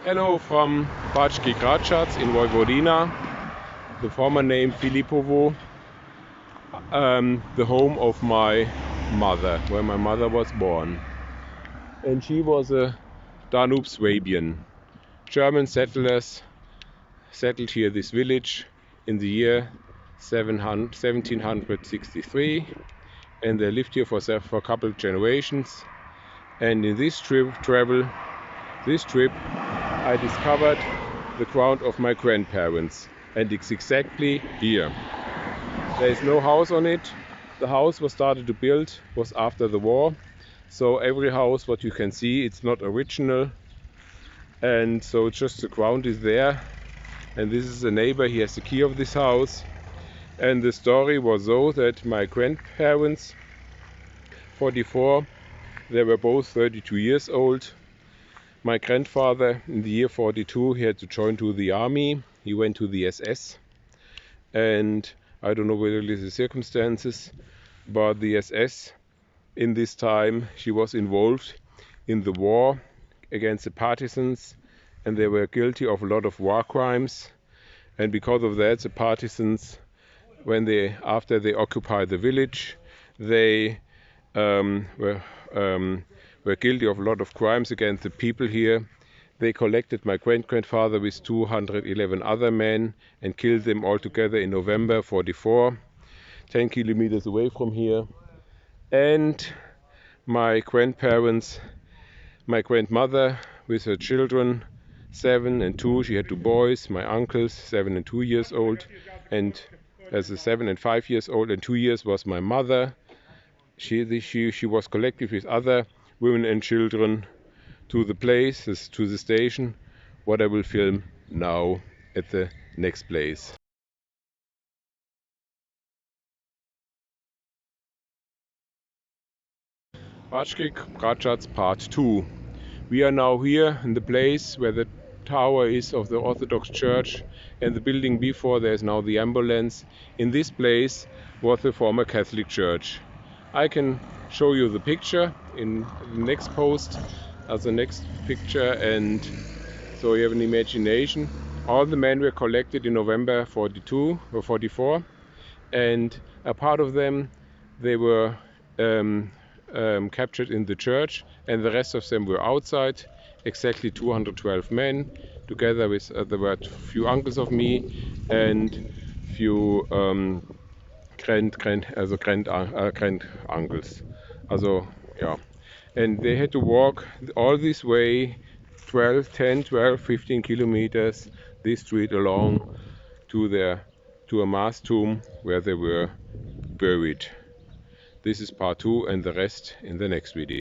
Hello from Backi Gracac in Vojvodina, the former name Philippova, the home of my mother, where my mother was born. And she was a Danube Swabian. German settlers settled here this village in the year 1763, and they lived here for a couple of generations. And in this trip, I discovered the ground of my grandparents, and it's exactly here. There is no house on it. The house was started to build was after the war, so every house what you can see, it's not original, and so just the ground is there. And this is a neighbor, he has the key of this house. And the story was so that my grandparents, 44, they were both 32 years old. My grandfather, in the year 42, he had to join to the army. He went to the SS, and I don't know really the circumstances, but the SS in this time, she was involved in the war against the partisans, and they were guilty of a lot of war crimes. And because of that, the partisans, after they occupied the village, they were guilty of a lot of crimes against the people here. They collected my great-grandfather with 211 other men and killed them all together in November 44, 10 kilometers away from here. And my grandparents, my grandmother with her children, 7 and 2, she had 2 boys, my uncles, 7 and 2 years old, and as a 7 and 5 years old and 2 years was my mother. She was collected with other women and children to the place, to the station, what I will film now at the next place. Backi Gracac Part 2. We are now here in the place where the tower is of the Orthodox Church, and the building before there is now the ambulance. In this place was the former Catholic Church. I can show you the picture in the next post as the next picture, and so you have an imagination. All the men were collected in November 42 or 44, and a part of them, they were captured in the church, and the rest of them were outside. Exactly 212 men, together with there were a few uncles of me and few grand uncles. Also, yeah. And they had to walk all this way, 10, 12, 15 kilometers, this street along to a mass tomb where they were buried. This is part 2, and the rest in the next video.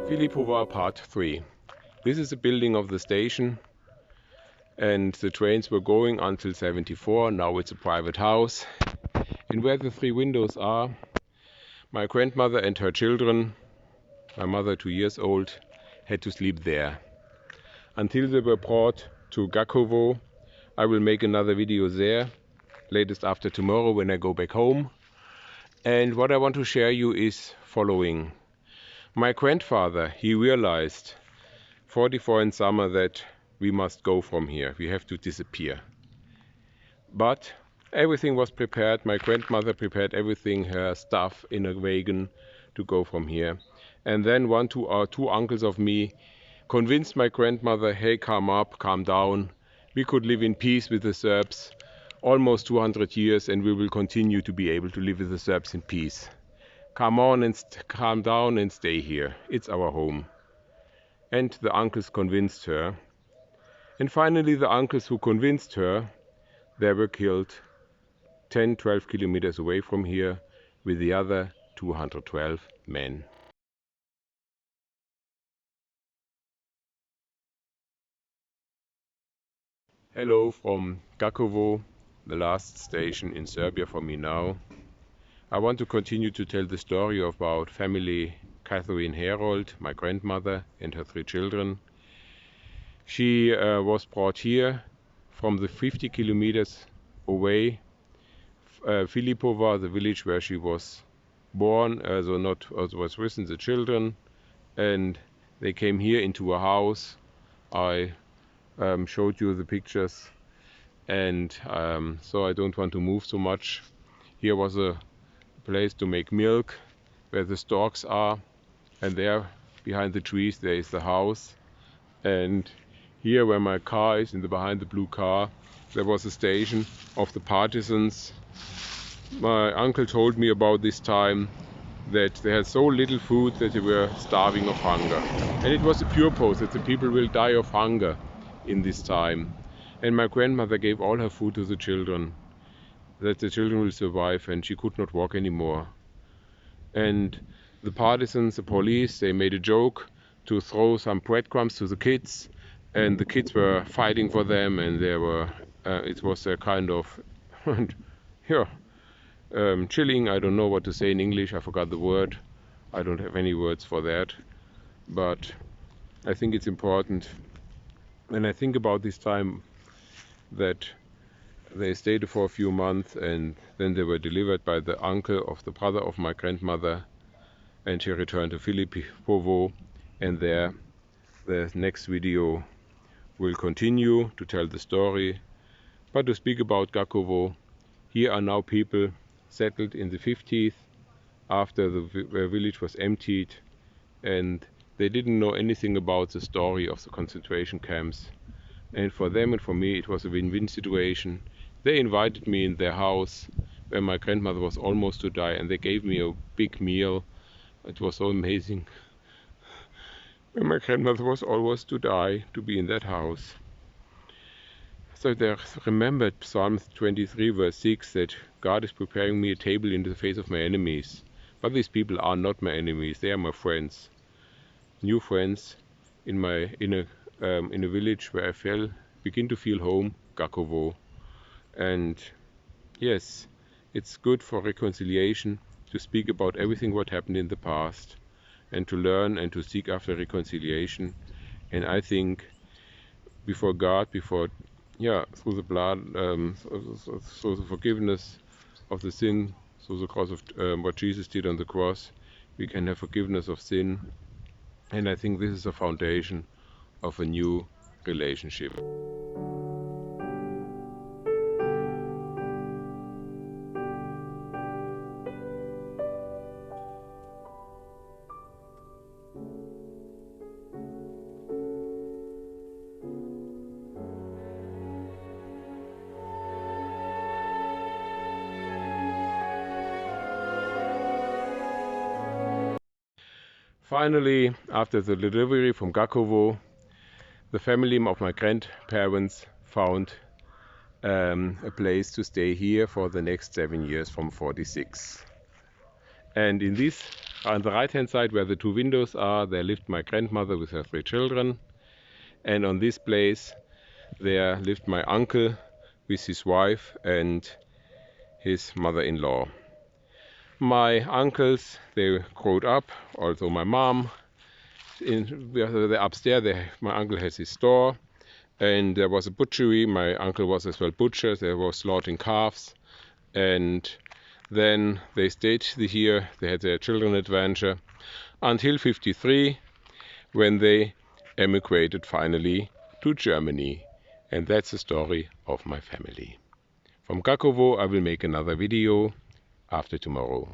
Philippova Part 3. This is the building of the station, and the trains were going until 74. Now it's a private house. And where the 3 windows are, my grandmother and her children, my mother 2 years old, had to sleep there. Until they were brought to Gakovo. I will make another video there, latest after tomorrow when I go back home. And what I want to share you is following. My grandfather, he realized 44 in summer that we must go from here, we have to disappear. But everything was prepared, my grandmother prepared everything, her stuff in a wagon to go from here. And then 2 uncles of me convinced my grandmother, hey, calm down, we could live in peace with the Serbs almost 200 years, and we will continue to be able to live with the Serbs in peace. Come on and calm down and stay here. It's our home. And the uncles convinced her. And finally the uncles who convinced her, they were killed 10, 12 kilometers away from here with the other 212 men. Hello from Gakovo, the last station in Serbia for me now. I want to continue to tell the story about family Catherine Herold, my grandmother, and her 3 children. She was brought here from the 50 kilometers away, Philippova, the village where she was born, was with the children, and they came here into a house. I showed you the pictures, and so I don't want to move so much. Here was a place to make milk where the storks are, and there behind the trees there is the house, and here where my car is, behind the blue car, there was a station of the partisans. My uncle told me about this time that they had so little food that they were starving of hunger, and it was a purpose that the people will die of hunger in this time. And my grandmother gave all her food to the children, that the children will survive, and she could not walk anymore. And the partisans, the police, they made a joke to throw some breadcrumbs to the kids, and the kids were fighting for them, and it was a kind of chilling. I don't know what to say in English, I forgot the word. I don't have any words for that, but I think it's important when I think about this time that they stayed for a few months, and then they were delivered by the uncle of the brother of my grandmother, and she returned to Philippova, and there the next video will continue to tell the story. But to speak about Gakovo, here are now people settled in the 50s after the village was emptied, and they didn't know anything about the story of the concentration camps. And for them and for me it was a win-win situation. They invited me in their house where my grandmother was almost to die, and they gave me a big meal. It was so amazing. When my grandmother was almost to die, to be in that house. So they remembered Psalm 23 verse 6 that God is preparing me a table in the face of my enemies. But these people are not my enemies, they are my friends. New friends in a village where I begin to feel home, Gakovo. And yes, it's good for reconciliation to speak about everything what happened in the past, and to learn and to seek after reconciliation. And I think before God, through the blood, through the forgiveness of the sin, through the cross of what Jesus did on the cross, we can have forgiveness of sin. And I think this is the foundation of a new relationship. Finally, after the delivery from Gakovo, the family of my grandparents found a place to stay here for the next 7 years from 46. And in this, on the right hand side where the 2 windows are, there lived my grandmother with her 3 children. And on this place there lived my uncle with his wife and his mother-in-law. My uncles, they grew up, also my mom. Upstairs, my uncle has his store, and there was a butchery. My uncle was as well butcher. They were slaughtering calves, and then they stayed here. They had their children adventure until 53, when they emigrated finally to Germany. And that's the story of my family. From Gakovo I will make another video after tomorrow.